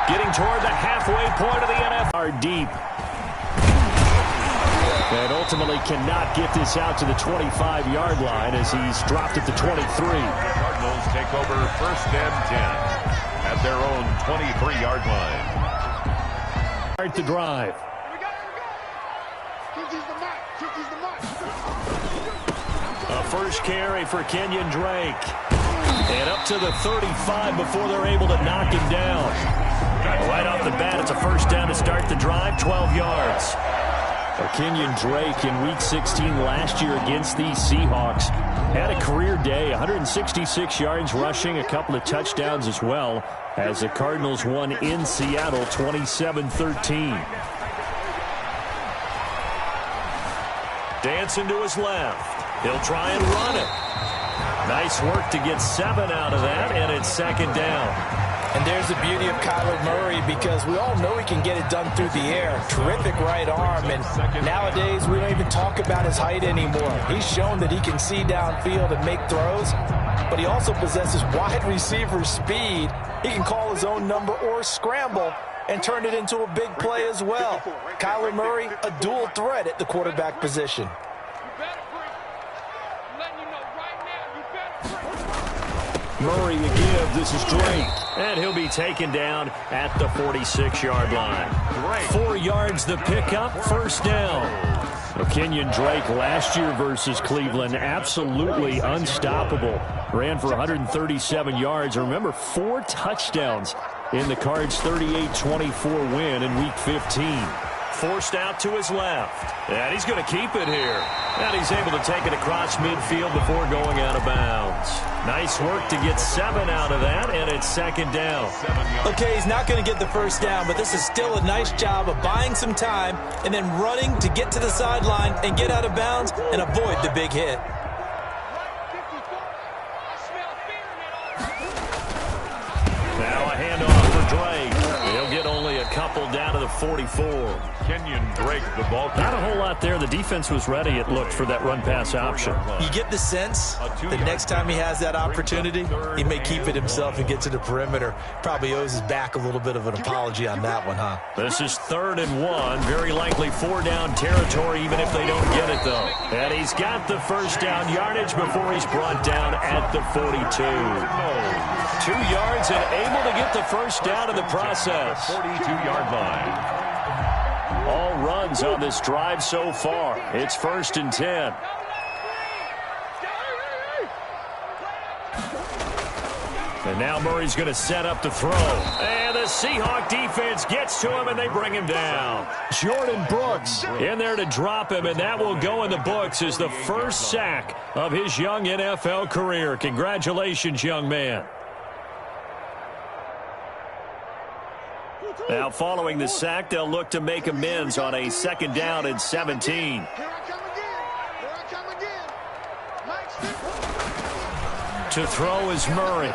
Getting toward the halfway point of the NFL. Are deep. And ultimately cannot get this out to the 25-yard line as he's dropped at the 23. Cardinals take over 1st and 10 at their own 23-yard line. Start the drive. A first carry for Kenyon Drake. And up to the 35 before they're able to knock him down. Right off the bat, it's a first down to start the drive, 12 yards. Kenyon Drake in Week 16 last year against these Seahawks had a career day, 166 yards rushing, a couple of touchdowns as well, as the Cardinals won in Seattle 27-13. Dancing to his left. He'll try and run it. Nice work to get 7 out of that, and it's 2nd down. And there's the beauty of Kyler Murray, because we all know he can get it done through the air. Terrific right arm, and nowadays we don't even talk about his height anymore. He's shown that he can see downfield and make throws, but he also possesses wide receiver speed. He can call his own number or scramble and turn it into a big play as well. Kyler Murray, a dual threat at the quarterback position. Murray to give. This is Drake. And he'll be taken down at the 46-yard line. 4 yards the pickup, 1st down. Kenyon Drake last year versus Cleveland, absolutely unstoppable. Ran for 137 yards. Remember, 4 touchdowns in the Cards' 38-24 win in Week 15. Forced out to his left. And he's going to keep it here. And he's able to take it across midfield before going out of bounds. Nice work to get 7 out of that, and it's 2nd down. Okay, he's not going to get the first down, but this is still a nice job of buying some time and then running to get to the sideline and get out of bounds and avoid the big hit. Now a handoff for Drake. He'll get only a couple down to the 44. Kenyon Drake, the ball carrier. Not a whole lot there. The defense was ready, it looked, for that run-pass option. You get the sense that next time he has that opportunity, he may keep it himself and get to the perimeter. Probably owes his back a little bit of an apology on that one, huh? This is 3rd and 1. Very likely 4-down territory, even if they don't get it, though. And he's got the first down yardage before he's brought down at the 42. 2 yards and able to get the first down in the process. 42-yard line. All runs on this drive so far. It's 1st and 10. And now Murray's going to set up the throw. And the Seahawk defense gets to him, and they bring him down. Jordan Brooks in there to drop him, and that will go in the books as the first sack of his young NFL career. Congratulations, young man. Now, following the sack, they'll look to make amends on a 2nd down and 17. To throw is Murray.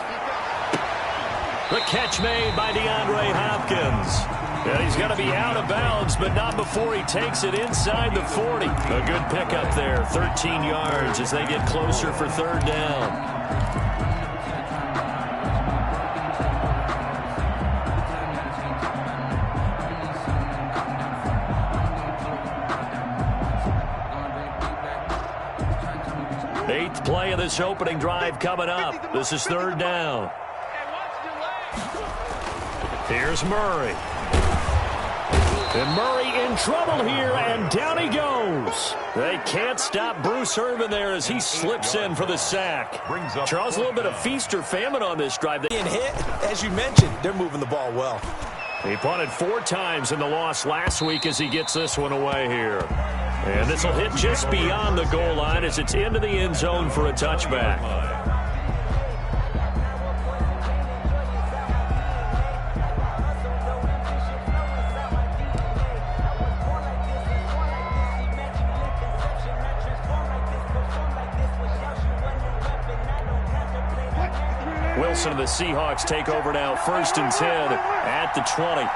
The catch made by DeAndre Hopkins. And he's going to be out of bounds, but not before he takes it inside the 40. A good pickup there, 13 yards as they get closer for 3rd down. Eighth play of this opening drive coming up. This is 3rd down. Here's Murray. And Murray in trouble here, and down he goes. They can't stop Bruce Irvin there as he slips in for the sack. Charles, a little bit of feast or famine on this drive. Being hit, as you mentioned, they're moving the ball well. He punted 4 times in the loss last week as he gets this one away here. And this will hit just beyond the goal line as it's into the end zone for a touchback. Wilson and the Seahawks take over now, 1st and 10 at the 20.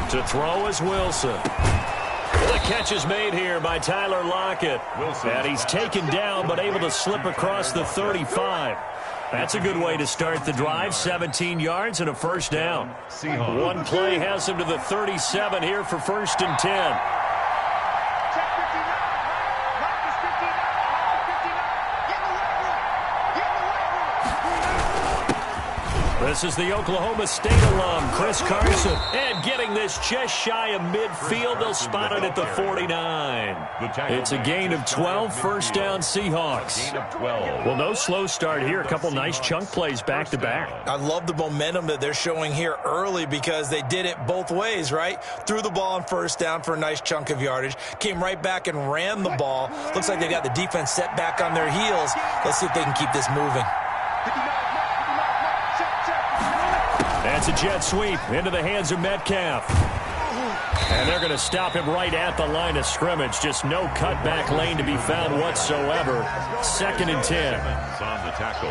To throw is Wilson. The catch is made here by Tyler Lockett. And he's taken down but able to slip across the 35. That's a good way to start the drive. 17 yards and a first down. One play has him to the 37 here for 1st and 10. This is the Oklahoma State alum, Chris Carson. And getting this just shy of midfield, they'll spot it at the 49. It's a gain of 12, first down Seahawks. Well, no slow start here. A couple nice chunk plays back-to-back. I love the momentum that they're showing here early because they did it both ways, right? Threw the ball on first down for a nice chunk of yardage. Came right back and ran the ball. Looks like they got the defense set back on their heels. Let's see if they can keep this moving. That's a jet sweep into the hands of Metcalf. And they're going to stop him right at the line of scrimmage. Just no cutback lane to be found whatsoever. 2nd and 10. On the tackle.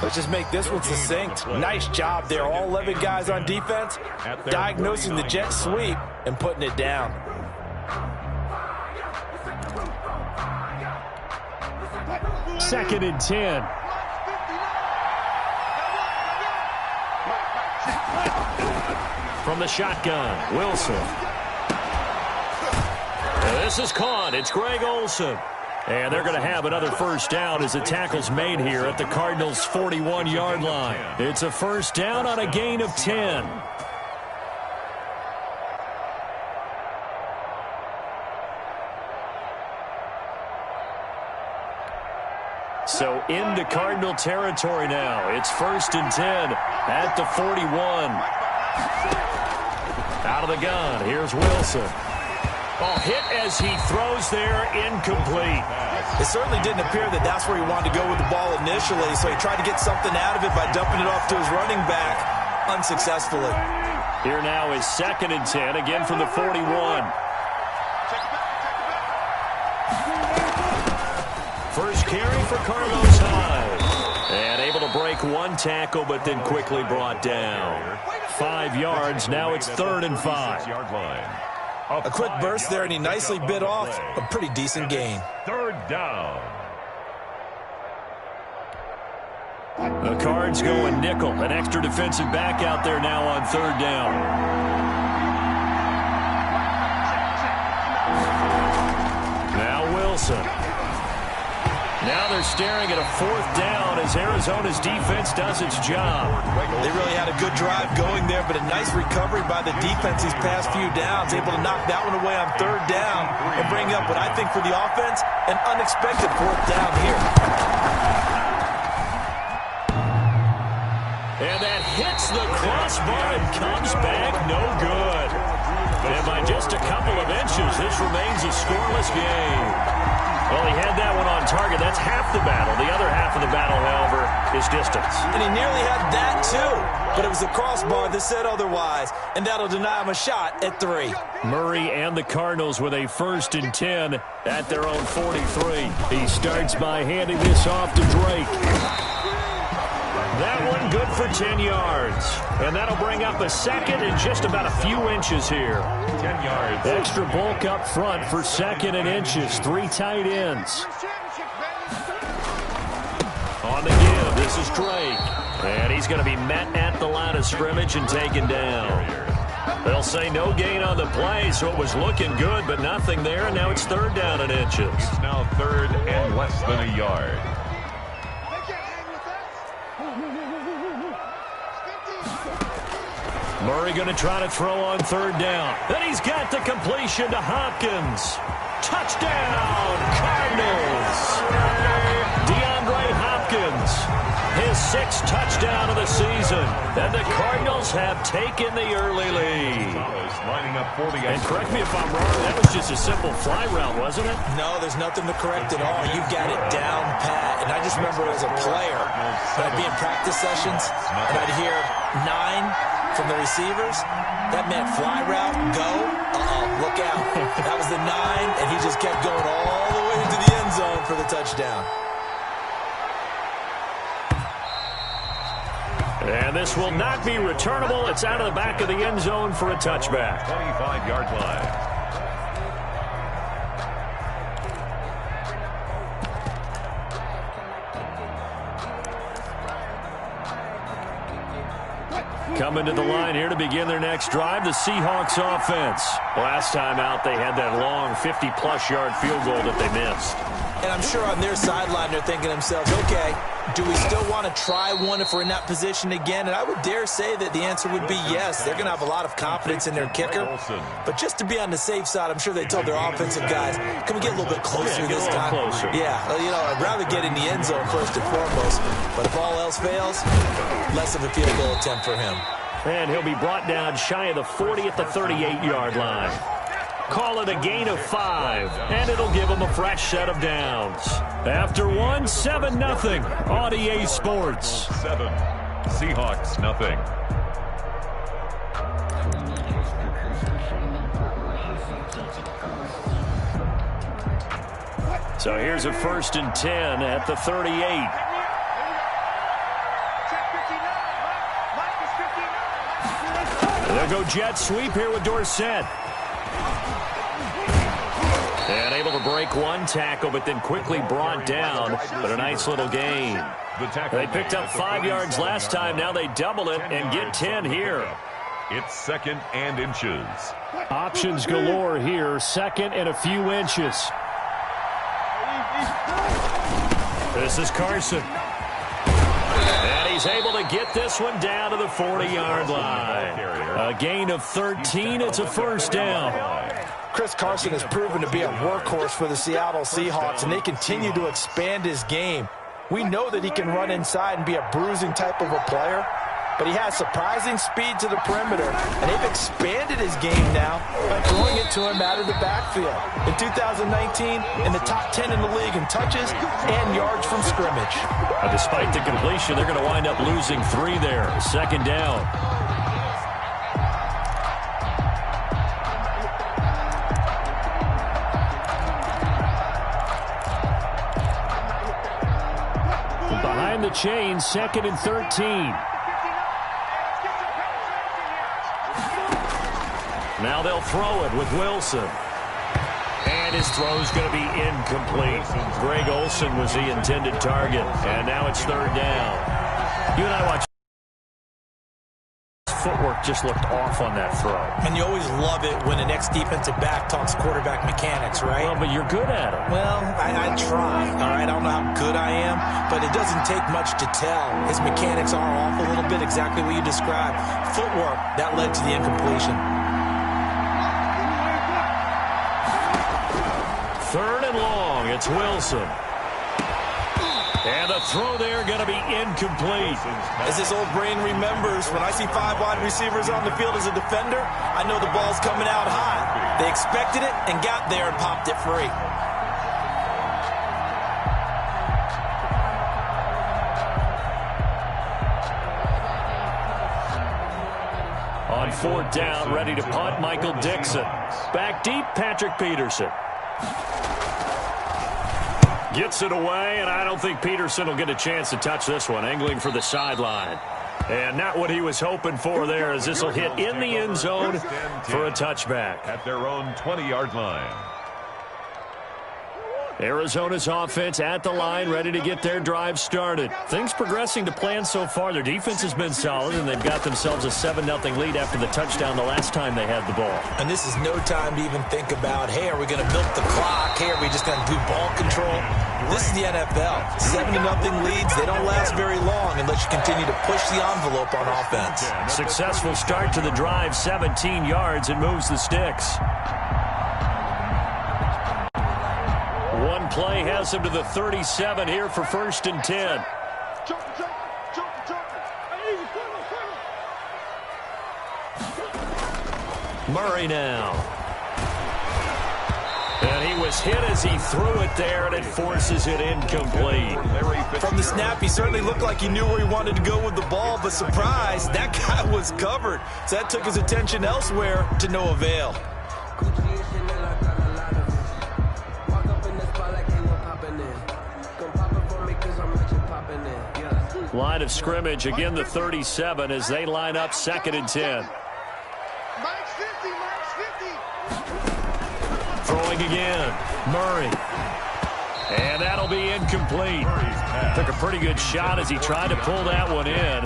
Let's just make this one succinct. Nice job there. All 11 guys on defense diagnosing the jet sweep and putting it down. Second and 10. From the shotgun, Wilson. This is caught. It's Greg Olsen. And they're going to have another first down as the tackle's made here at the Cardinals' 41-yard line. It's a first down on a gain of 10. So into Cardinal territory now. It's 1st and 10 at the 41. Out of the gun, here's Wilson. Oh, hit as he throws there, incomplete. It certainly didn't appear that that's where he wanted to go with the ball initially, so he tried to get something out of it by dumping it off to his running back unsuccessfully. Here now is 2nd and 10, again from the 41. First carry for Carlos Hyde. And able to break one tackle, but then quickly brought down. 5 yards, now it's 3rd and 5. A quick burst there, and he nicely bit off a pretty decent gain. 3rd down. The Cards going nickel. An extra defensive back out there now on 3rd down. Now Wilson. Now they're staring at a 4th down as Arizona's defense does its job. They really had a good drive going there, but a nice recovery by the defense these past few downs, able to knock that one away on 3rd down and bring up what I think for the offense, an unexpected 4th down here. And that hits the crossbar and comes back no good. And by just a couple of inches, this remains a scoreless game. Well, he had that one on target. That's half the battle. The other half of the battle, however, is distance. And he nearly had that, too. But it was the crossbar that said otherwise, and that'll deny him a shot at 3. Murray and the Cardinals with a 1st and 10 at their own 43. He starts by handing this off to Drake. That one good for 10 yards. And that'll bring up a 2nd and just about a few inches here. 10 yards. Extra bulk up front for 2nd and inches. 3 tight ends. On the give, this is Drake. And he's going to be met at the line of scrimmage and taken down. They'll say no gain on the play, so it was looking good, but nothing there. And now it's 3rd down and inches. It's now 3rd and less than a yard. Murray going to try to throw on 3rd down. Then he's got the completion to Hopkins. Touchdown, Cardinals. DeAndre Hopkins, his 6th touchdown of the season. And the Cardinals have taken the early lead. Lining up for the and correct me if I'm wrong, that was just a simple fly route, wasn't it? No, there's nothing to correct at all. You've got it down pat. And I just remember as a player, when I'd be in practice sessions, and I'd hear 9 from the receivers, that meant fly route, go, look out. That was the 9, and he just kept going all the way into the end zone for the touchdown. And this will not be returnable. It's out of the back of the end zone for a touchback. 25-yard line. Coming to the line here to begin their next drive, the Seahawks offense. Last time out, they had that long 50-plus yard field goal that they missed. And I'm sure on their sideline they're thinking to themselves, okay, do we still want to try one if we're in that position again? And I would dare say that the answer would be yes. They're going to have a lot of confidence in their kicker. But just to be on the safe side, I'm sure they told their offensive guys, can we get a little bit closer this time? Closer. Yeah, you know, I'd rather get in the end zone first and foremost. But if all else fails, less of a field goal attempt for him. And he'll be brought down shy of the 40 at the 38-yard line. Call it a gain of 5, and it'll give them a fresh set of downs. After one, 7-0 on EA Sports. 7, Seahawks nothing. So here's a 1st and 10 at the 38. They'll go jet sweep here with Dorsett. And able to break one tackle, but then quickly brought down. But a nice little gain. They picked up 5 yards last time. Now they double it and get 10 here. It's 2nd and inches. Options galore here. 2nd and a few inches. This is Carson. And he's able to get this one down to the 40-yard line. A gain of 13. It's a 1st down. Chris Carson has proven to be a workhorse for the Seattle Seahawks, and they continue to expand his game. We know that he can run inside and be a bruising type of a player, but he has surprising speed to the perimeter, and they've expanded his game now by throwing it to him out of the backfield. In 2019, in the top 10 in the league in touches and yards from scrimmage. Despite the completion, they're going to wind up losing 3 there. 2nd down. Behind the chain, 2nd and 13. Now they'll throw it with Wilson. And his throw's going to be incomplete. Greg Olsen was the intended target. And now it's 3rd down. You and I watched. Footwork just looked off on that throw. And you always love it when the next defensive back talks quarterback mechanics, right? Well, but you're good at it. Well, I try, all right? I don't know how good I am, but it doesn't take much to tell. His mechanics are off a little bit, exactly what you described. Footwork, that led to the incompletion. 3rd and long, it's Wilson. And the throw there going to be incomplete. As this old brain remembers, when I see 5 wide receivers on the field as a defender, I know the ball's coming out high. They expected it and got there and popped it free. On 4th down, ready to punt, Michael Dixon. Back deep, Patrick Peterson. Gets it away, and I don't think Peterson will get a chance to touch this one. Angling for the sideline. And not what he was hoping for there, as this will hit in the end zone for a touchback. At their own 20-yard line. Arizona's offense at the line, ready to get their drive started. Things progressing to plan so far. Their defense has been solid, and they've got themselves a 7-0 lead after the touchdown the last time they had the ball. And this is no time to even think about, hey, are we going to milk the clock? Hey, are we just going to do ball control? This is the NFL. 7-0 leads, they don't last very long unless you continue to push the envelope on offense. Successful start to the drive, 17 yards, and moves the sticks. One play has him to the 37 here for 1st and 10. Murray now. And he was hit as he threw it there, and it forces it incomplete. From the snap, he certainly looked like he knew where he wanted to go with the ball, but surprise, that guy was covered. So that took his attention elsewhere to no avail. Line of scrimmage, again the 37 as they line up 2nd and 10. Throwing again, Murray. And that'll be incomplete. Took a pretty good shot as he tried to pull that one in.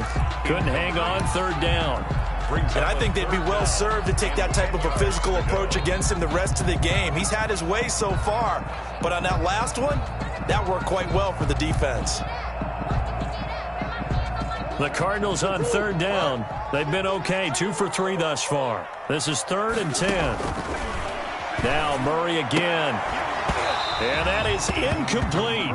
Couldn't hang on third down. And I think they'd be well served to take that type of a physical approach against him the rest of the game. He's had his way so far. But on that last one, that worked quite well for the defense. The Cardinals on third down. They've been okay, 2 for 3 thus far. This is 3rd and 10. Now Murray again. And that is incomplete.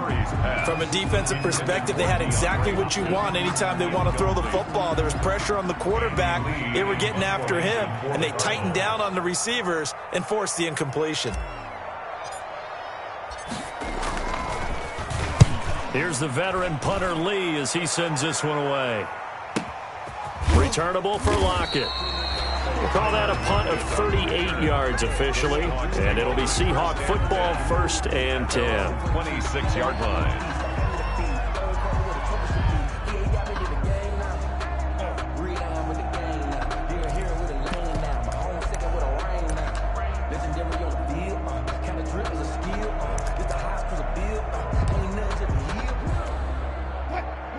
From a defensive perspective, they had exactly what you want anytime they want to throw the football. There was pressure on the quarterback. They were getting after him, and they tightened down on the receivers and forced the incompletion. Here's the veteran punter Lee as he sends this one away. Returnable for Lockett. We'll call that a punt of 38 yards officially, and it'll be Seahawk football 1st and 10. 26-yard line.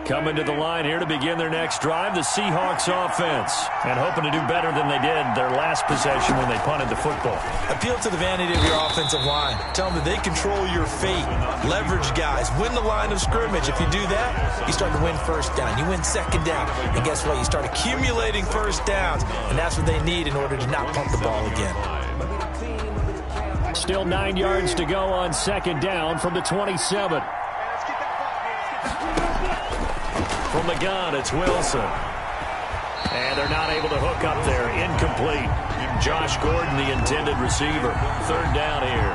Coming to the line here to begin their next drive, the Seahawks offense. And hoping to do better than they did their last possession when they punted the football. Appeal to the vanity of your offensive line. Tell them that they control your fate. Leverage guys. Win the line of scrimmage. If you do that, you start to win first down. You win second down. And guess what? You start accumulating first downs. And that's what they need in order to not punt the ball again. Still 9 yards to go on second down from the 27. From the gun, it's Wilson. And they're not able to hook up there. Incomplete. Josh Gordon, the intended receiver. 3rd down here.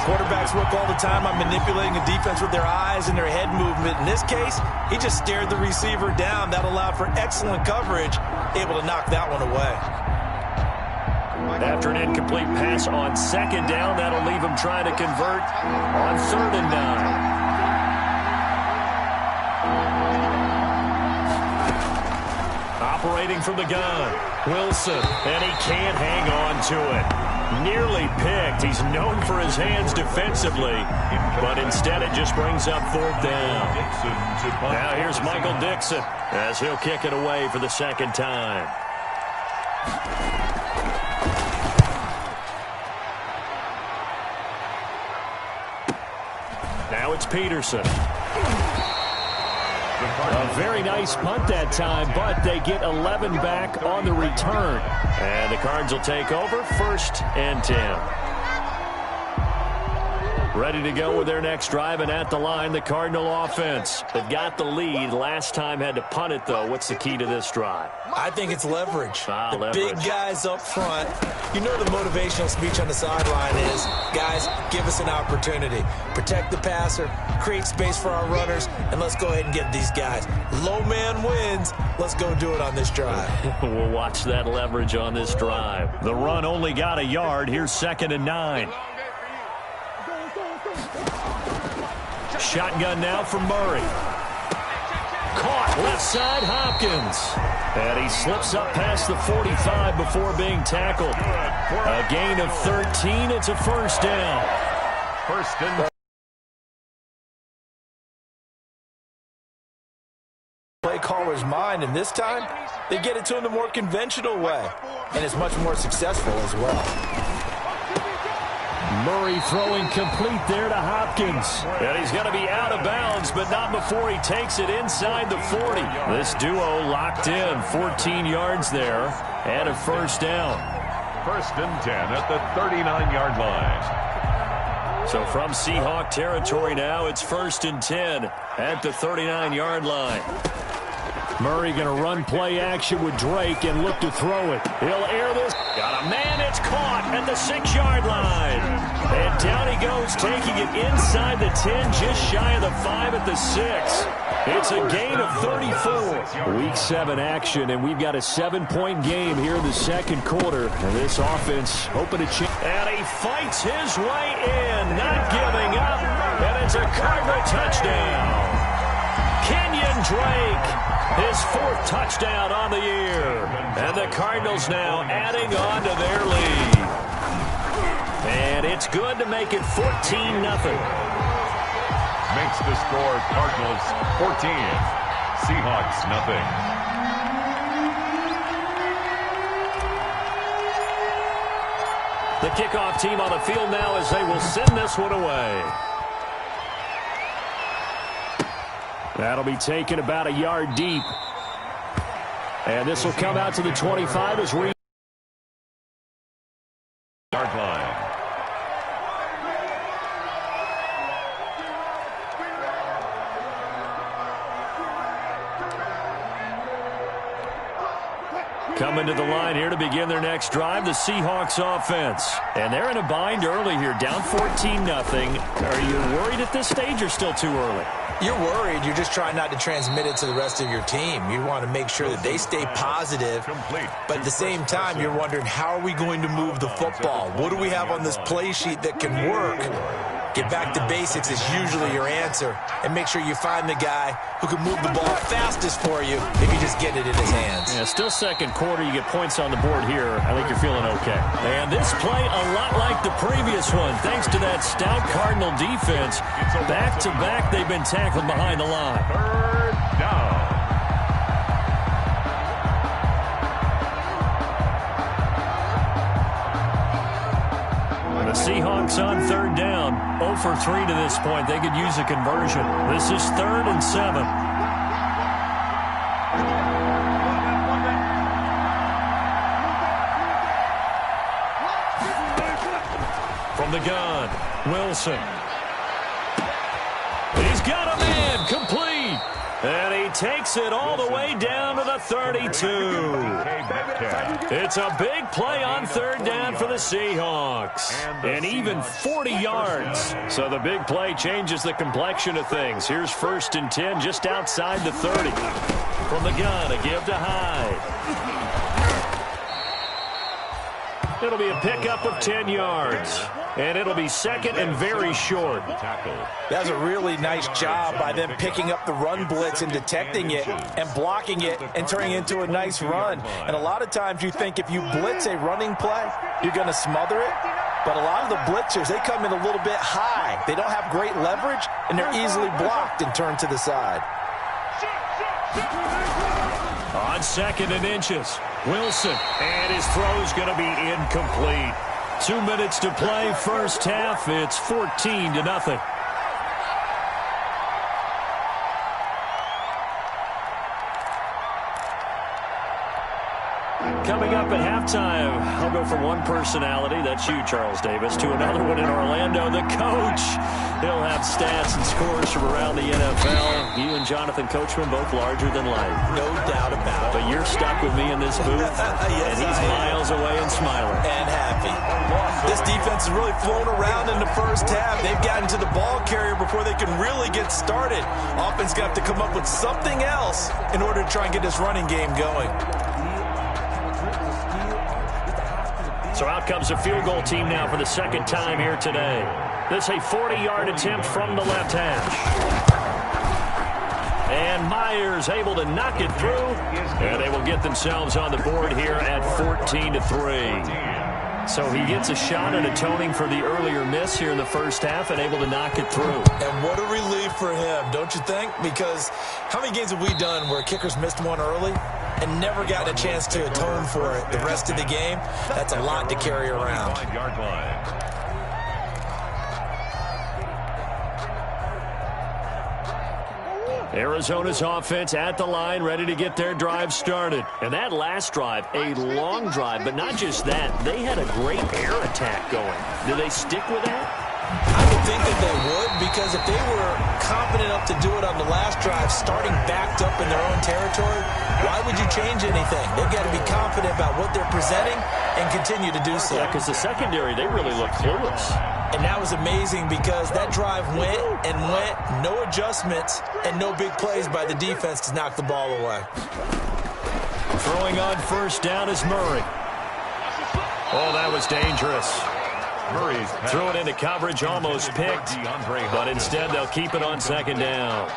Quarterbacks work all the time on manipulating a defense with their eyes and their head movement. In this case, he just stared the receiver down. That allowed for excellent coverage. Able to knock that one away. After an incomplete pass on second down, that'll leave him trying to convert on 3rd and 9. Operating from the gun, Wilson, and he can't hang on to it. Nearly picked. He's known for his hands defensively, but instead it just brings up 4th down. Now here's Michael Dixon as he'll kick it away for the 2nd time. Now it's Peterson. A very nice punt that time, but they get 11 back on the return. And the Cards will take over 1st and 10. Ready to go with their next drive, and at the line, the Cardinal offense. They've got the lead. Last time had to punt it, though. What's the key to this drive? I think it's leverage. Leverage. Big guys up front. You know the motivational speech on the sideline is, guys, give us an opportunity. Protect the passer, create space for our runners, and let's go ahead and get these guys. Low man wins. Let's go do it on this drive. We'll watch that leverage on this drive. The run only got a yard. Here's 2nd and 9. Shotgun now for Murray. Caught left side, Hopkins. And he slips up past the 45 before being tackled. A gain of 13. It's a 1st down. 1st and play caller's mind, and this time they get it to him the more conventional way, and it's much more successful as well. Murray throwing complete there to Hopkins. And he's going to be out of bounds, but not before he takes it inside the 40. This duo locked in, 14 yards there, and a 1st down. 1st and 10 at the 39-yard line. So from Seahawk territory now, it's 1st and 10 at the 39-yard line. Murray going to run play action with Drake and look to throw it. He'll air this. Got a man. It's caught at the 6-yard line. And down he goes, taking it inside the 10, just shy of the 5 at the 6. It's a gain of 34. Week 7 action, and we've got a 7-point game here in the 2nd quarter. And this offense hoping to change. And he fights his way in, not giving up. And it's a Cardinal touchdown. Kenyon Drake. His 4th touchdown on the year. And the Cardinals now adding on to their lead. And it's good to make it 14-0. makes the score Cardinals 14, Seahawks nothing. The kickoff team on the field now as they will send this one away. That'll be taken about a yard deep. And this will come out to the 25 as we... Yard line. Coming to the line here to begin their next drive, the Seahawks offense. And they're in a bind early here, down 14-0. Are you worried at this stage or still too early? You're worried. You're just trying not to transmit it to the rest of your team. You want to make sure that they stay positive. But at the same time, you're wondering, how are we going to move the football? What do we have on this play sheet that can work? Get back to basics is usually your answer. And make sure you find the guy who can move the ball fastest for you if you just get it in his hands. Yeah, still second quarter. You get points on the board here. I think you're feeling okay. And this play a lot like the previous one, thanks to that stout Cardinal defense. Back-to-back, they've been tackled behind the line. Third down. The Seahawks on third down, 0 for 3 to this point. They could use a conversion. This is 3rd and 7. From the gun, Wilson. He's got a man, complete. And he takes it all the way down to the 32. It's a big play on third down for the Seahawks. And even 40 yards. So the big play changes the complexion of things. Here's 1st and 10 just outside the 30. From the gun, a give to Hyde. It'll be a pickup of 10 yards. And it'll be 2nd and very short. That's a really nice job by them picking up the run blitz and detecting it and blocking it and turning it into a nice run. And a lot of times you think if you blitz a running play, you're going to smother it. But a lot of the blitzers, they come in a little bit high. They don't have great leverage, and they're easily blocked and turned to the side. On 2nd and inches, Wilson, and his throw's going to be incomplete. 2 minutes to play, first half. It's 14-0. Coming up at halftime, I'll go from one personality, that's you, Charles Davis, to another one in Orlando, the coach. He'll have stats and scores from around the NFL. You and Jonathan Coachman, both larger than life. No doubt about it. But you're stuck with me in this booth, yes, and he's miles away and smiling. And happy. This defense is really flown around in the first half. They've gotten to the ball carrier before they can really get started. Offense got to come up with something else in order to try and get this running game going. So out comes the field goal team now for the 2nd time here today. This is a 40-yard attempt from the left hash. And Myers able to knock it through. And they will get themselves on the board here at 14-3. So he gets a shot at atoning for the earlier miss here in the first half and able to knock it through. And what a relief for him, don't you think? Because how many games have we done where kickers missed one early and never gotten a chance to atone for it the rest of the game? That's a lot to carry around. Arizona's offense at the line, ready to get their drive started. And that last drive, a long drive, but not just that. They had a great air attack going. Do they stick with that? I would think that they would, because if they were confident enough to do it on the last drive, starting backed up in their own territory, why would you change anything? They've got to be confident about what they're presenting and continue to do so. Yeah, because the secondary, they really look clueless. And that was amazing because that drive went and went, no adjustments, and no big plays by the defense to knock the ball away. Throwing on first down is Murray. Oh, that was dangerous. Murray's threw it into coverage, almost picked, but instead they'll keep it on 2nd down.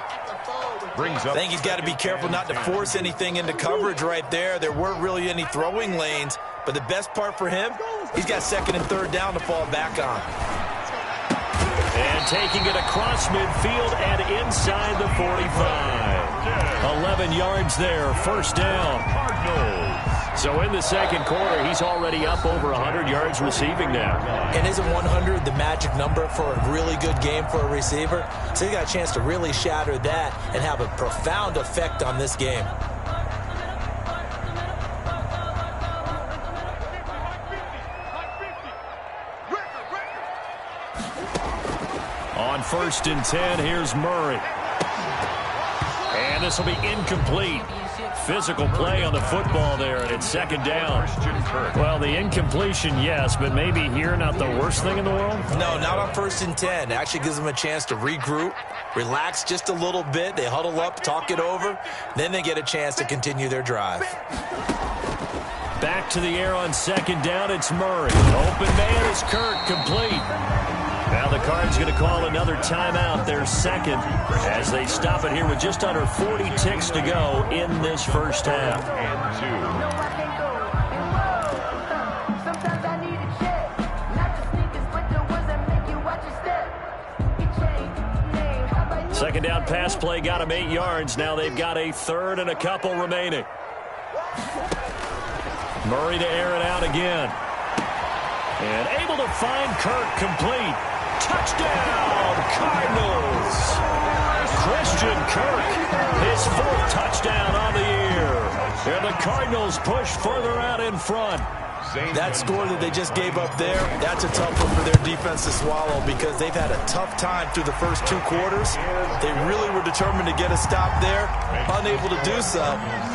I think he's got to be careful not to force anything into coverage right there. There weren't really any throwing lanes, but the best part for him, he's got 2nd and 3rd down to fall back on. And taking it across midfield and inside the 45. 11 yards there, first down. So in the second quarter, he's already up over 100 yards receiving now. And isn't 100 the magic number for a really good game for a receiver? So he got a chance to really shatter that and have a profound effect on this game. On 1st and 10, here's Murray. And this will be incomplete. Physical play on the football there, and it's second down. Well, the incompletion, yes, but maybe here not the worst thing in the world? No, not on 1st and 10. It actually gives them a chance to regroup, relax just a little bit. They huddle up, talk it over. Then they get a chance to continue their drive. Back to the air on second down, it's Murray. Open man is Kirk, complete. Now the Cards going to call another timeout, their second, as they stop it here with just under 40 ticks to go in this first half. Second down pass play got them 8 yards. Now they've got a third and a couple remaining. Murray to air it out again. And able to find Kirk, complete. Touchdown, Cardinals. Christian Kirk, his 4th touchdown on the year. And the Cardinals push further out in front. That score that they just gave up there, that's a tough one for their defense to swallow because they've had a tough time through the first 2 quarters. They really were determined to get a stop there, unable to do so.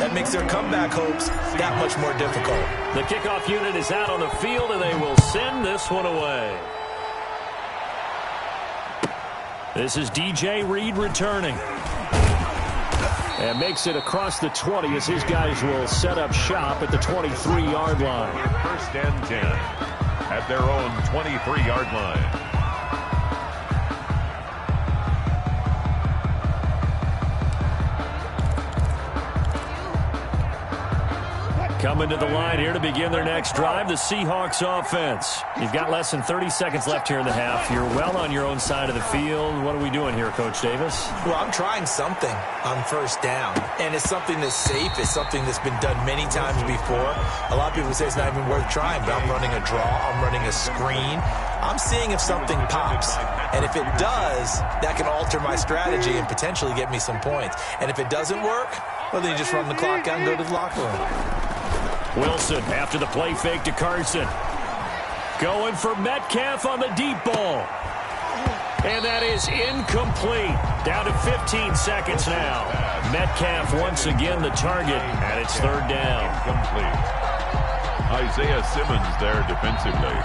That makes their comeback hopes that much more difficult. The kickoff unit is out on the field, and they will send this one away. This is DJ Reed returning. And makes it across the 20 as his guys will set up shop at the 23-yard line. 1st and 10 at their own 23-yard line. Coming to the line here to begin their next drive, the Seahawks offense. You've got less than 30 seconds left here in the half. You're well on your own side of the field. What are we doing here, Coach Davis? Well, I'm trying something on 1st down, and it's something that's safe. It's something that's been done many times before. A lot of people say it's not even worth trying, but I'm running a draw. I'm running a screen. I'm seeing if something pops, and if it does, that can alter my strategy and potentially get me some points. And if it doesn't work, well, then you just run the clock out and go to the locker room. Wilson after the play fake to Carson. Going for Metcalf on the deep ball. And that is incomplete. Down to 15 seconds now. Metcalf once again the target, and it's 3rd down. Incomplete. Isaiah Simmons there defensively.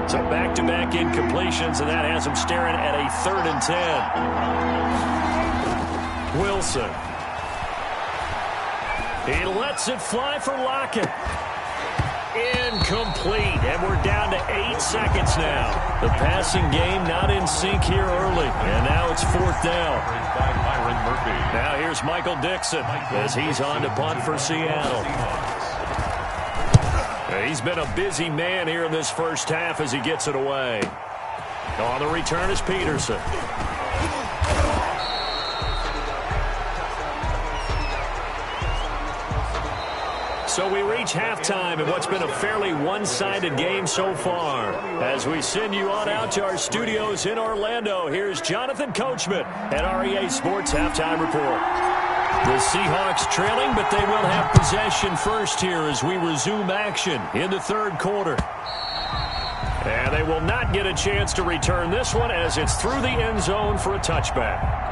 So back-to-back incompletions, and that has him staring at a 3rd and 10. Wilson. He lets it fly for Lockett. Incomplete, and we're down to 8 seconds now. The passing game not in sync here early, and now it's 4th down. Now here's Michael Dixon as he's on to punt for Seattle. He's been a busy man here in this first half as he gets it away. On the return is Peterson. So we reach halftime in what's been a fairly one-sided game so far. As we send you on out to our studios in Orlando, here's Jonathan Coachman at REA Sports Halftime Report. The Seahawks trailing, but they will have possession first here as we resume action in the 3rd quarter. And they will not get a chance to return this one as it's through the end zone for a touchback.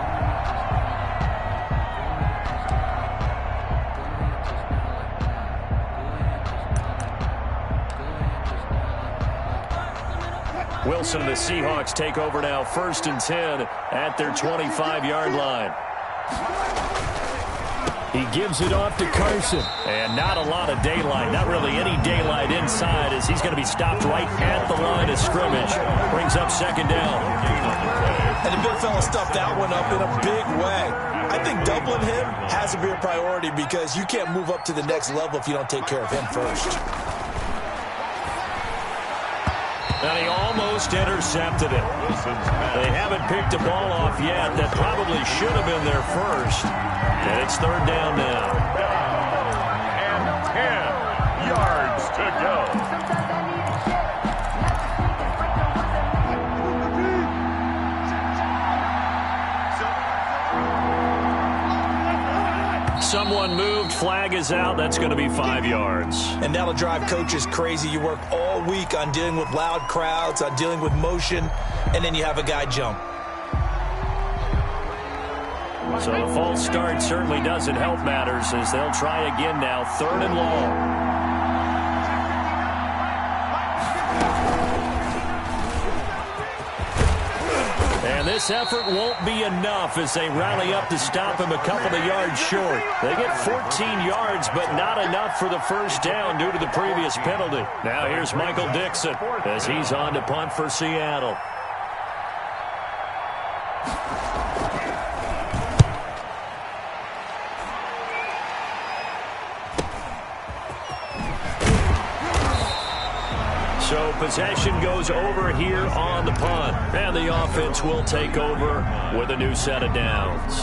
Wilson and the Seahawks take over now, 1st and 10 at their 25-yard line. He gives it off to Carson. And not a lot of daylight, not really any daylight inside as he's going to be stopped right at the line of scrimmage. Brings up 2nd down. And the big fella stuffed that one up in a big way. I think doubling him has to be a priority because you can't move up to the next level if you don't take care of him first. And he almost intercepted it. They haven't picked a ball off yet. That probably should have been their first. And it's third down now. And 10 yards to go. Someone moved. Flag is out. That's going to be 5 yards. And that'll drive coaches crazy. You work all week on dealing with loud crowds, on dealing with motion, and then you have a guy jump. So the false start certainly doesn't help matters as they'll try again now. Third and long. And this effort won't be enough as they rally up to stop him a couple of yards short. They get 14 yards, but not enough for the first down due to the previous penalty. Now here's Michael Dixon as he's on to punt for Seattle. So possession goes over here on the punt. And the offense will take over with a new set of downs.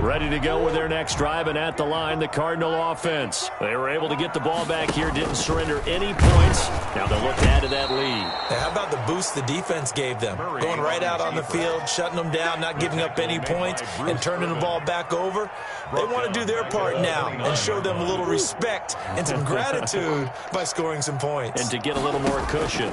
Ready to go with their next drive, and at the line, the Cardinal offense. They were able to get the ball back here, didn't surrender any points. Now they'll look to add to that lead. Hey, how about the boost the defense gave them? Going right out on the field, shutting them down, not giving up any points, and turning the ball back over. They want to do their part now and show them a little respect and some gratitude by scoring some points. And to get a little more cushion.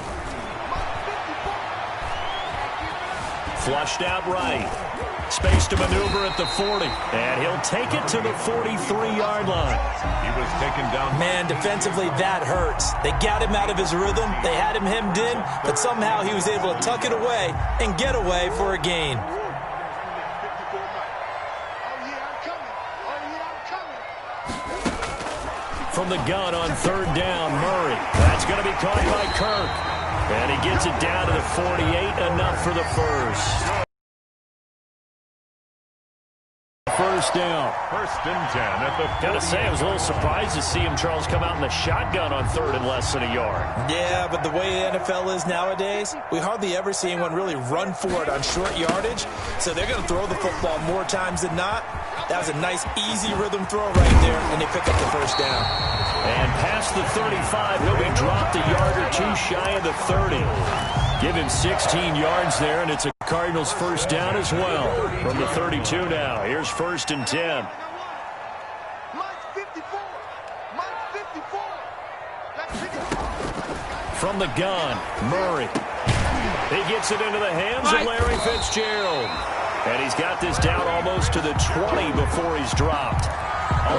Flushed out right. Space to maneuver at the 40. And he'll take it to the 43-yard line. He was taken down. Man, defensively, that hurts. They got him out of his rhythm. They had him hemmed in, but somehow he was able to tuck it away and get away for a gain. From the gun on third down, Murray. That's going to be caught by Kirk. And he gets it down to the 48, enough for the first. First down. First and 10 at the 48. Gotta say, I was a little surprised to see him, Charles, come out in the shotgun on third and less than a yard. Yeah, but the way the NFL is nowadays, we hardly ever see anyone really run for it on short yardage. So they're going to throw the football more times than not. That was a nice, easy rhythm throw right there, and they pick up the first down. And past the 35, he'll be dropped a yard or two shy of the 30. Give him 16 yards there, and it's a Cardinals first down as well. From the 32 now, here's first and 10. From the gun, Murray. He gets it into the hands of Larry Fitzgerald. And he's got this down almost to the 20 before he's dropped.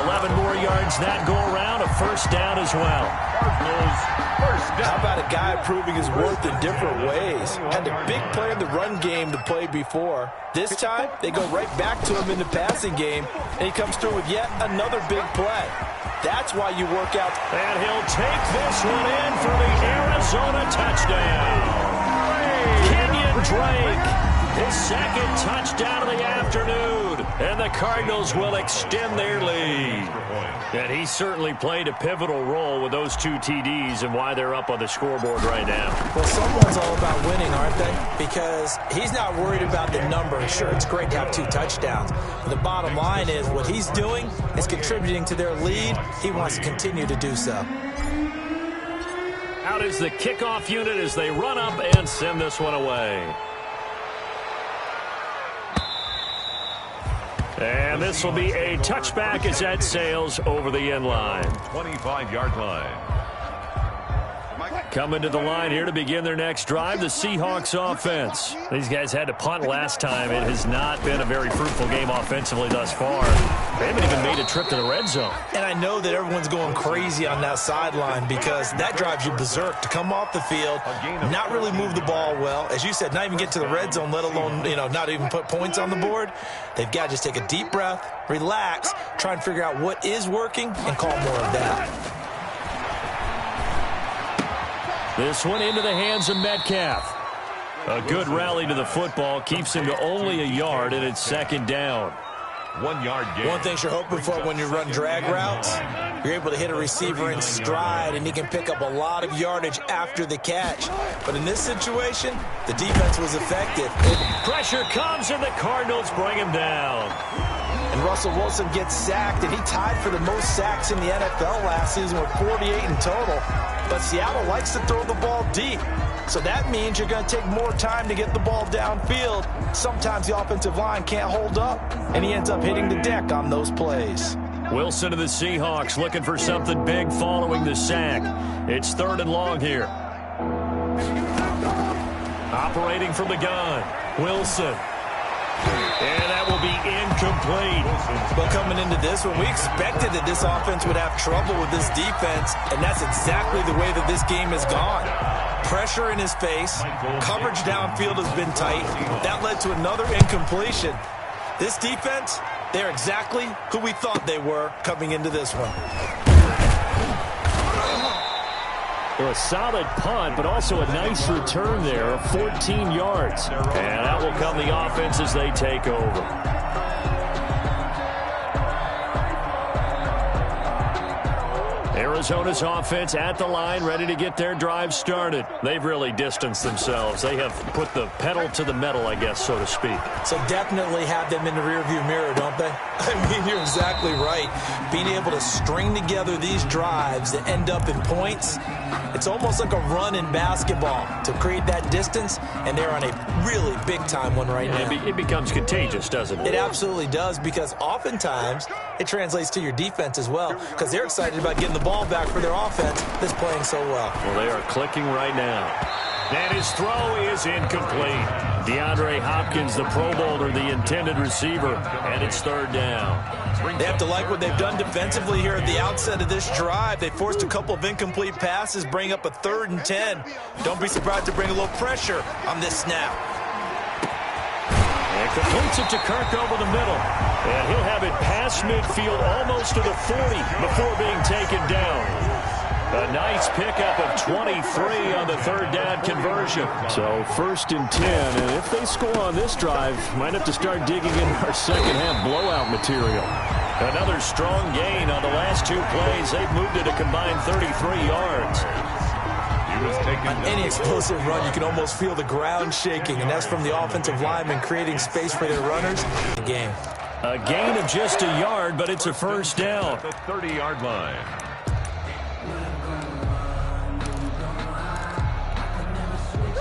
11 more yards that go around, a first down as well. How about a guy proving his worth in different ways? Had a big play in the run game to play before. This time, they go right back to him in the passing game, and he comes through with yet another big play. That's why you work out. And he'll take this one in for the Arizona touchdown. Kenyon Drake. His second touchdown of the afternoon, and the Cardinals will extend their lead. And he certainly played a pivotal role with those two TDs and why they're up on the scoreboard right now. Well, someone's all about winning, aren't they? Because he's not worried about the number. Sure, it's great to have 2 touchdowns. But the bottom line is what he's doing is contributing to their lead. He wants to continue to do so. Out is the kickoff unit as they run up and send this one away. And this will be a touchback as that sails over the end line. 25-yard line. Coming to the line here to begin their next drive, the Seahawks offense. These guys had to punt last time. It has not been a very fruitful game offensively thus far. They haven't even made a trip to the red zone. And I know that everyone's going crazy on that sideline because that drives you berserk to come off the field, not really move the ball well. As you said, not even get to the red zone, let alone, not even put points on the board. They've got to just take a deep breath, relax, try and figure out what is working, and call more of that. This one into the hands of Metcalf. A good rally to the football keeps him to only a yard, and it's second down. 1-yard gain. One thing you're hoping for when you run drag routes, you're able to hit a receiver in stride, and he can pick up a lot of yardage after the catch. But in this situation, the defense was effective. Pressure comes, and the Cardinals bring him down. And Russell Wilson gets sacked, and he tied for the most sacks in the NFL last season with 48 in total. But Seattle likes to throw the ball deep. So that means you're going to take more time to get the ball downfield. Sometimes the offensive line can't hold up, and he ends up hitting the deck on those plays. Wilson of the Seahawks looking for something big following the sack. It's 3rd and long here. Operating from the gun, Wilson. And that will be incomplete. But coming into this one, we expected that this offense would have trouble with this defense, and that's exactly the way that this game has gone. Pressure in his face, coverage downfield has been tight. That led to another incompletion. This defense, they're exactly who we thought they were coming into this one. Well, a solid punt, but also a nice return there of 14 yards. And that will come the offense as they take over. Arizona's offense at the line, ready to get their drive started. They've really distanced themselves. They have put the pedal to the metal, I guess, so to speak. So definitely have them in the rearview mirror, don't they? I mean, you're exactly right. Being able to string together these drives that end up in points, it's almost like a run in basketball to create that distance, and they're on a really big-time one right now. It becomes contagious, doesn't it? It absolutely does, because oftentimes it translates to your defense as well, because they're excited about getting the ball back for their offense that's playing so well. Well, they are clicking right now. And his throw is incomplete. DeAndre Hopkins, the Pro Bowler, the intended receiver, and it's 3rd down. They have to like what they've done defensively here at the outset of this drive. They forced a couple of incomplete passes, bring up a 3rd and 10. Don't be surprised to bring a little pressure on this snap. And completes it to Kirk over the middle. And he'll have it past midfield almost to the 40 before being taken down. A nice pickup of 23 on the 3rd down conversion. So 1st and 10, and if they score on this drive, might have to start digging in our second half blowout material. Another strong gain on the last 2 plays. They've moved it a combined 33 yards. On any explosive run, you can almost feel the ground shaking, and that's from the offensive linemen creating space for their runners. The game. A gain of just a yard, but it's a 1st down. The 30-yard line.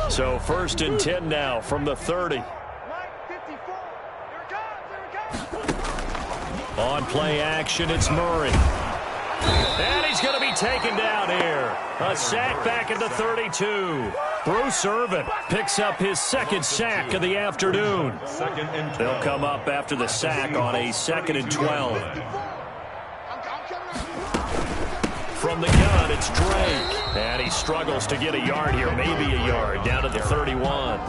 So 1st and 10 now from the 30. On play action, it's Murray. And he's going to be taken down here. A sack back at the 32. Bruce Irvin picks up his 2nd sack of the afternoon. They'll come up after the sack on a 2nd and 12. From the gun, it's Drake. And he struggles to get a yard here, maybe a yard, down to the 31.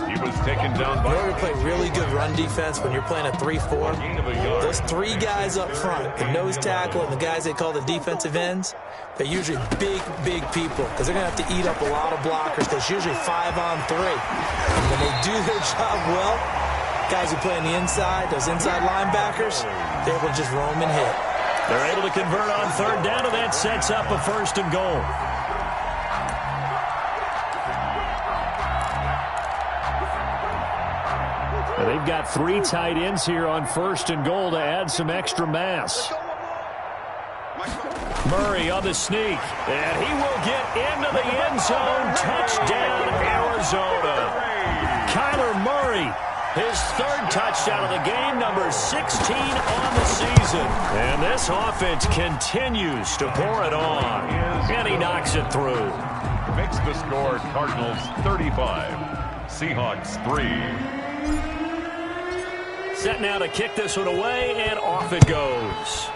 He was taken down by... You know, we play really good run defense when you're playing a 3-4. Those 3 guys up front, the nose tackle and the guys they call the defensive ends, they're usually big people, because they're going to have to eat up a lot of blockers, because usually 5 on 3. And when they do their job well, guys who play on the inside, those inside linebackers, they're able to just roam and hit. They're able to convert on 3rd down, and that sets up a 1st and goal. And they've got 3 tight ends here on 1st and goal to add some extra mass. Murray on the sneak, and he will get into the end zone. Touchdown, Arizona. Kyler Murray, his 3rd touchdown of the game, number 16 on the season. And this offense continues to pour it on. And he knocks it through. Makes the score Cardinals 35, Seahawks 3. Set now to kick this one away, and off it goes.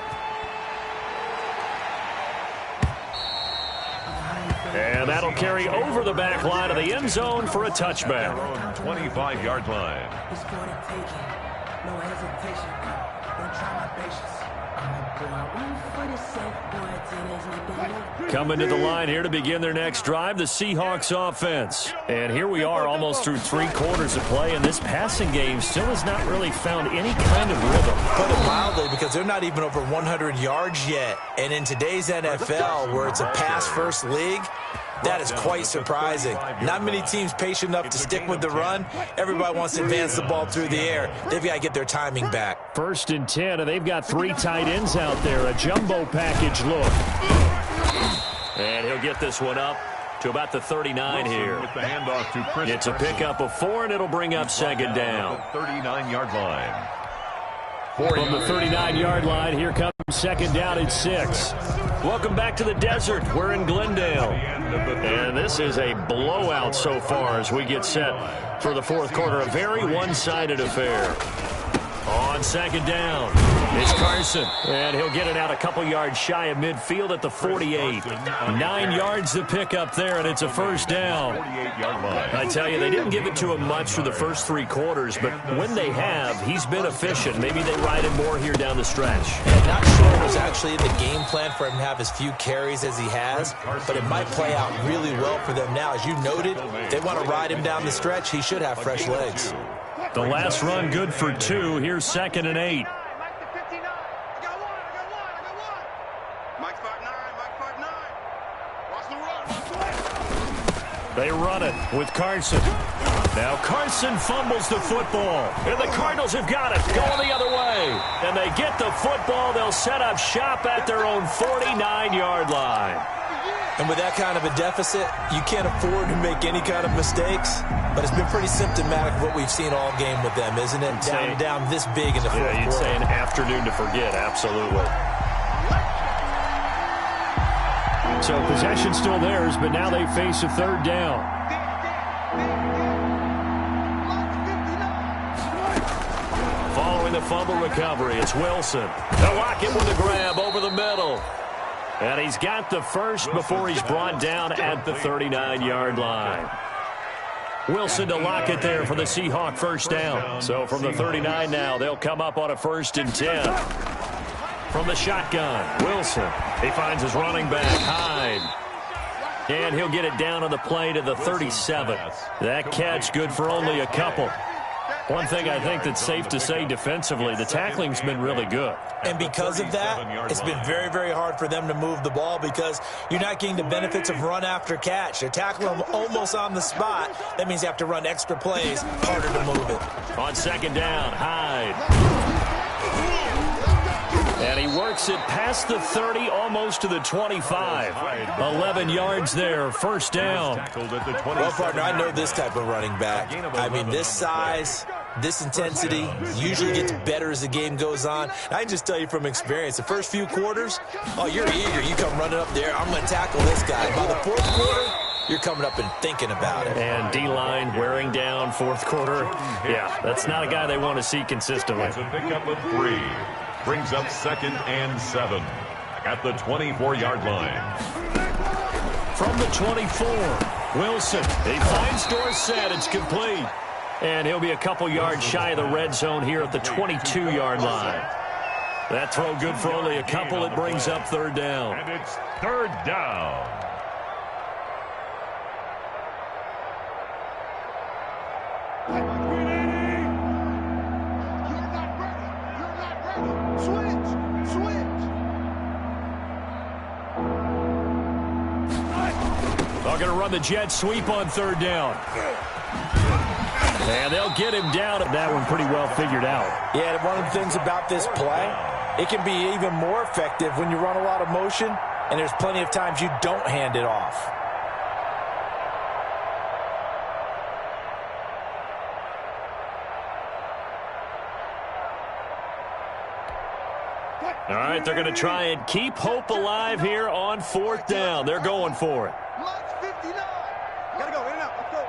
And that'll carry over the back line of the end zone for a touchback. 25-yard line. No hesitation. Don't try my patience. Coming to the line here to begin their next drive, the Seahawks offense. And here we are almost through 3 quarters of play, and this passing game still has not really found any kind of rhythm. But a because they're not even over 100 yards yet. And in today's NFL, where it's a pass-first league, that is quite surprising. Not many teams patient enough to stick with the run. Everybody wants to advance the ball through the air. They've got to get their timing back. 1st and 10, and they've got 3 tight ends out there. A jumbo package look. And he'll get this one up to about the 39 here. With the handoff to Chris It's a pickup of 4, and it'll bring up 2nd down. 39-yard line. From the 39-yard line, here comes 2nd down at 6. Welcome back to the desert. We're in Glendale. And this is a blowout so far as we get set for the 4th quarter. A very one-sided affair. On 2nd down, it's Carson. And he'll get it out a couple yards shy of midfield at the 48. 9 yards to pick up there, and it's a 1st down. 48-yard line. I tell you, they didn't give it to him much for the first 3 quarters, but when they have, he's been efficient. Maybe they ride him more here down the stretch. And not sure it was actually in the game plan for him to have as few carries as he has, but it might play out really well for them now. As you noted, they want to ride him down the stretch. He should have fresh legs. The last run good for 2. Here's 2nd and 8. They run it with Carson. Now Carson fumbles the football. And the Cardinals have got it. Going the other way. And they get the football. They'll set up shop at their own 49-yard line. And with that kind of a deficit, you can't afford to make any kind of mistakes. But it's been pretty symptomatic of what we've seen all game with them, isn't it? Down this big in the 4th quarter. You'd say an afternoon to forget, absolutely. So possession still theirs, but now they face a 3rd down. Following the fumble recovery, it's Wilson. They'll lock it with a grab over the middle. And he's got the first before he's brought down at the 39-yard line. Wilson to lock it there for the Seahawk 1st down. So from the 39 now, they'll come up on a 1st and 10. From the shotgun, Wilson. He finds his running back, Hyde. And he'll get it down on the play to the 37. That catch good for only a couple. One thing I think that's safe to say defensively, the tackling's been really good. And because of that, it's been very, very hard for them to move the ball because you're not getting the benefits of run after catch. They're tackling them almost on the spot. That means you have to run extra plays, harder to move it. On 2nd down, Hyde. And he works it past the 30, almost to the 25. 11 yards there, 1st down. Well, partner, I know this type of running back. I mean, this size, this intensity usually gets better as the game goes on. I can just tell you from experience, the first few quarters, oh, you're eager. You come running up there, I'm going to tackle this guy. By the 4th quarter, you're coming up and thinking about it. And D-line wearing down 4th quarter. Yeah, that's not a guy they want to see consistently. It's a pickup of 3. Brings up 2nd and 7 at the 24-yard line. From the 24, Wilson. He finds Dorsett. It's complete. And he'll be a couple yards shy of the red zone here at the 22-yard line. That throw good for only a couple. It brings up 3rd down. And it's 3rd down. They're going to run the jet sweep on 3rd down. And they'll get him down. That one pretty well figured out. Yeah, one of the things about this play, it can be even more effective when you run a lot of motion, and there's plenty of times you don't hand it off. All right, they're going to try and keep hope alive here on 4th down. They're going for it. Lunch 59. Gotta go. In and out. Let's go.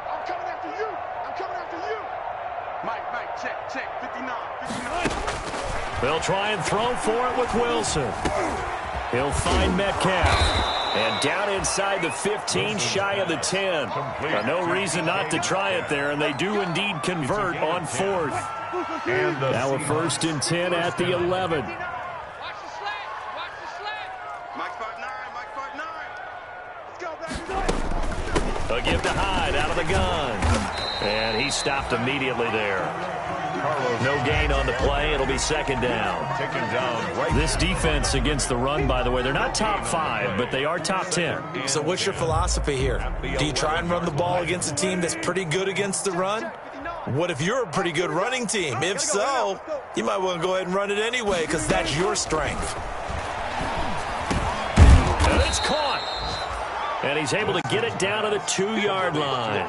I'm coming after you. I'm coming after you. Mike, check. 59. They'll try and throw for it with Wilson. He'll find Metcalf. And down inside the 15, shy of the 10. No reason not to try it there, and they do indeed convert on 4th. And now a 1st and 10 at the 11. Watch the slack. Mike 5'9. Let's go, baby. They'll give to Hyde out of the gun. And he stopped immediately there. No gain on the play. It'll be second down. This defense against the run, by the way, they're not top 5, but they are top 10. So what's your philosophy here? Do you try and run the ball against a team that's pretty good against the run? What if you're a pretty good running team? If so, you might want to go ahead and run it anyway because that's your strength. And it's caught. And he's able to get it down to the 2-yard line.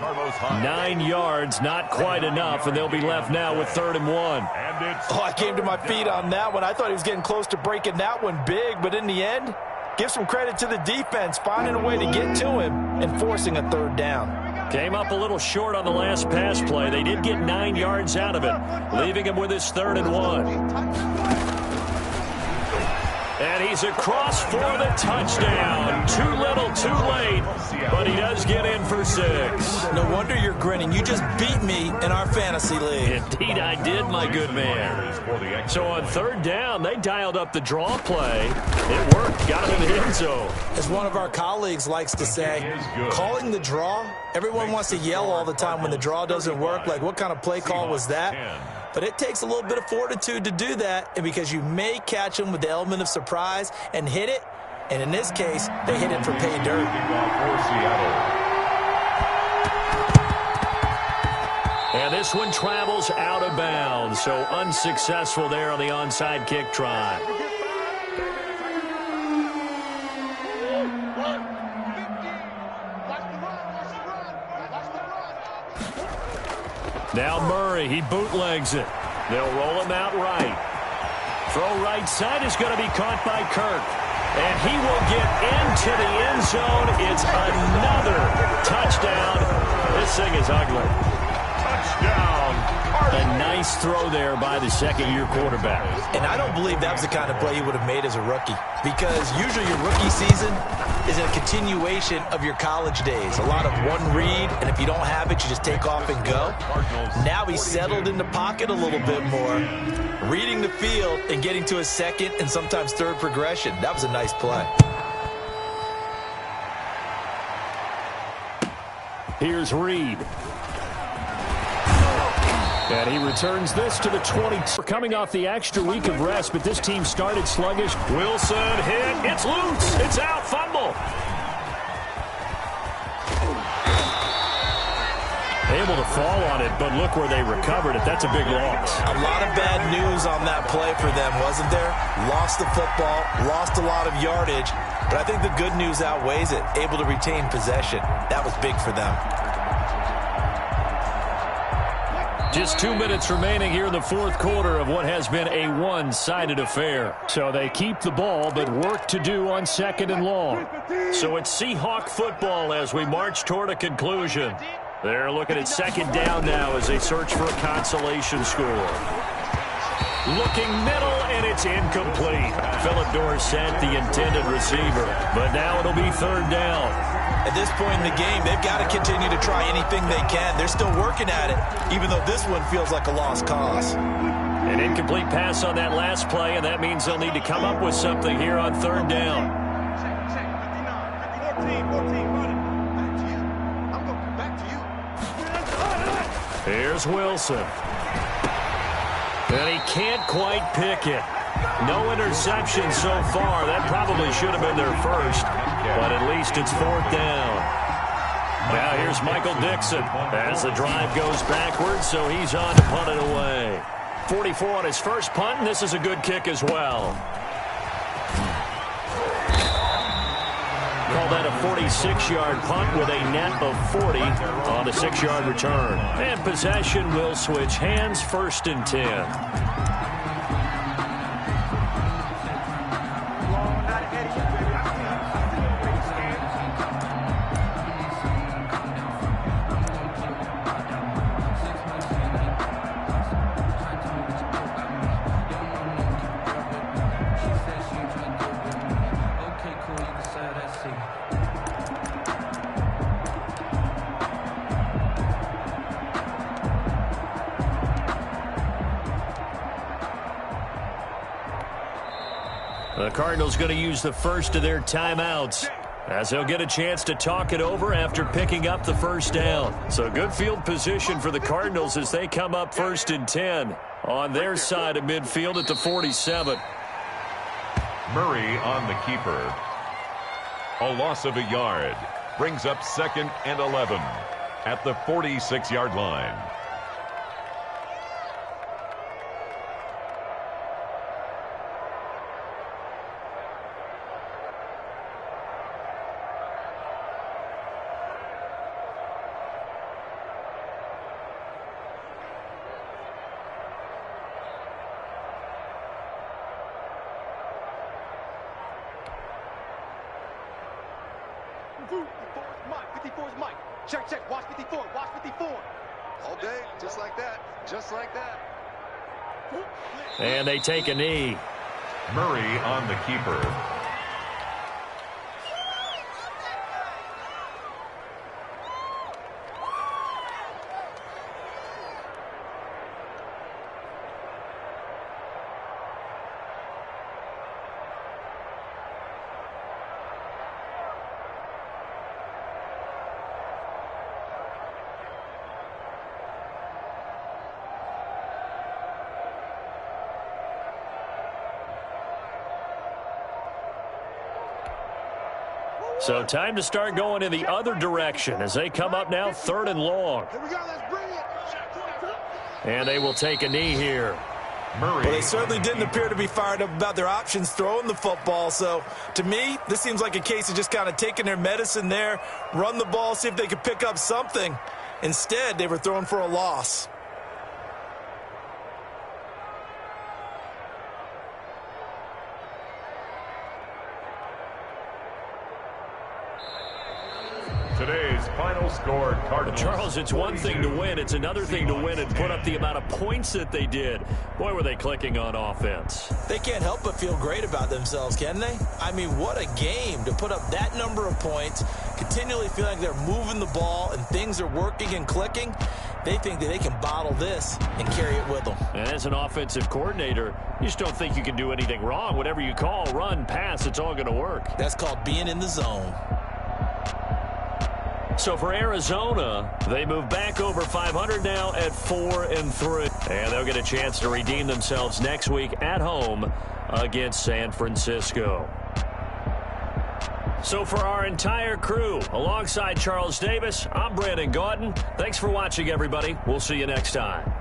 9 yards, not quite enough, and they'll be left now with 3rd and 1. Oh, I came to my feet on that one. I thought he was getting close to breaking that one big, but in the end, give some credit to the defense, finding a way to get to him and forcing a 3rd down. Came up a little short on the last pass play. They did get 9 yards out of it, leaving him with his 3rd and 1. And he's across for the touchdown. Too little, too late, but he does get in for 6. No wonder you're grinning. You just beat me in our fantasy league. Indeed, I did, my good man. So on 3rd down, they dialed up the draw play. It worked. Got him in the end zone. As one of our colleagues likes to say, calling the draw, everyone wants to yell all the time when the draw doesn't work. Like, what kind of play call was that? But it takes a little bit of fortitude to do that, and because you may catch them with the element of surprise and hit it, and in this case, they hit it for pay dirt. And this one travels out of bounds, so unsuccessful there on the onside kick try. Now Murray, he bootlegs it. They'll roll him out right. Throw right side is going to be caught by Kirk. And he will get into the end zone. It's another touchdown. This thing is ugly. Touchdown. A nice throw there by the second-year quarterback. And I don't believe that was the kind of play he would have made as a rookie. Because usually your rookie season is a continuation of your college days. A lot of one read, and if you don't have it, you just take off and go. Now he's settled in the pocket a little bit more, reading the field and getting to his 2nd and sometimes 3rd progression. That was a nice play. Here's Reed. And he returns this to the 20. We're coming off the extra week of rest, but this team started sluggish. Wilson hit. It's loose. It's out. Fumble. Able to fall on it, but look where they recovered it. That's a big loss. A lot of bad news on that play for them, wasn't there? Lost the football, lost a lot of yardage, but I think the good news outweighs it. Able to retain possession. That was big for them. Just 2 minutes remaining here in the 4th quarter of what has been a one-sided affair. So they keep the ball, but work to do on 2nd and long. So it's Seahawk football as we march toward a conclusion. They're looking at 2nd down now as they search for a consolation score. Looking middle, and it's incomplete. Philip Dorsett, the intended receiver. But now it'll be 3rd down. At this point in the game, they've got to continue to try anything they can. They're still working at it, even though this one feels like a lost cause. An incomplete pass on that last play, and that means they'll need to come up with something here on 3rd down. 14, running. Back to you. I'm going back to you. Here's Wilson. And he can't quite pick it. No interception so far. That probably should have been their first, but at least it's 4th down. Now here's Michael Dixon as the drive goes backwards, so he's on to punt it away. 44 on his first punt, and this is a good kick as well. Call that a 46-yard punt with a net of 40 on a 6-yard return. And possession will switch hands, 1st and 10. The Cardinals going to use the first of their timeouts. as he'll get a chance to talk it over after picking up the first down. So good field position for the Cardinals as they come up 1st and 10 on their side of midfield at the 47. Murray on the keeper. A loss of a yard. Brings up 2nd and 11 at the 46-yard line. Check. Watch 54. Watch 54. All day, just like that. Just like that. And they take a knee. Murray on the keeper. So time to start going in the other direction as they come up now 3rd and long. Here we go. Let's bring it. And they will take a knee here. Murray. Well, they certainly didn't appear to be fired up about their options throwing the football. So, to me, this seems like a case of just kind of taking their medicine there, run the ball, see if they could pick up something. Instead, they were throwing for a loss. Today's final score, Cardinals. Charles, it's one thing to win. It's another thing to win and put up the amount of points that they did. Boy, were they clicking on offense. They can't help but feel great about themselves, can they? I mean, what a game to put up that number of points, continually feel like they're moving the ball and things are working and clicking. They think that they can bottle this and carry it with them. And as an offensive coordinator, you just don't think you can do anything wrong. Whatever you call, run, pass, it's all going to work. That's called being in the zone. So for Arizona, they move back over 500 now at 4-3. And they'll get a chance to redeem themselves next week at home against San Francisco. So for our entire crew, alongside Charles Davis, I'm Brandon Gaudin. Thanks for watching, everybody. We'll see you next time.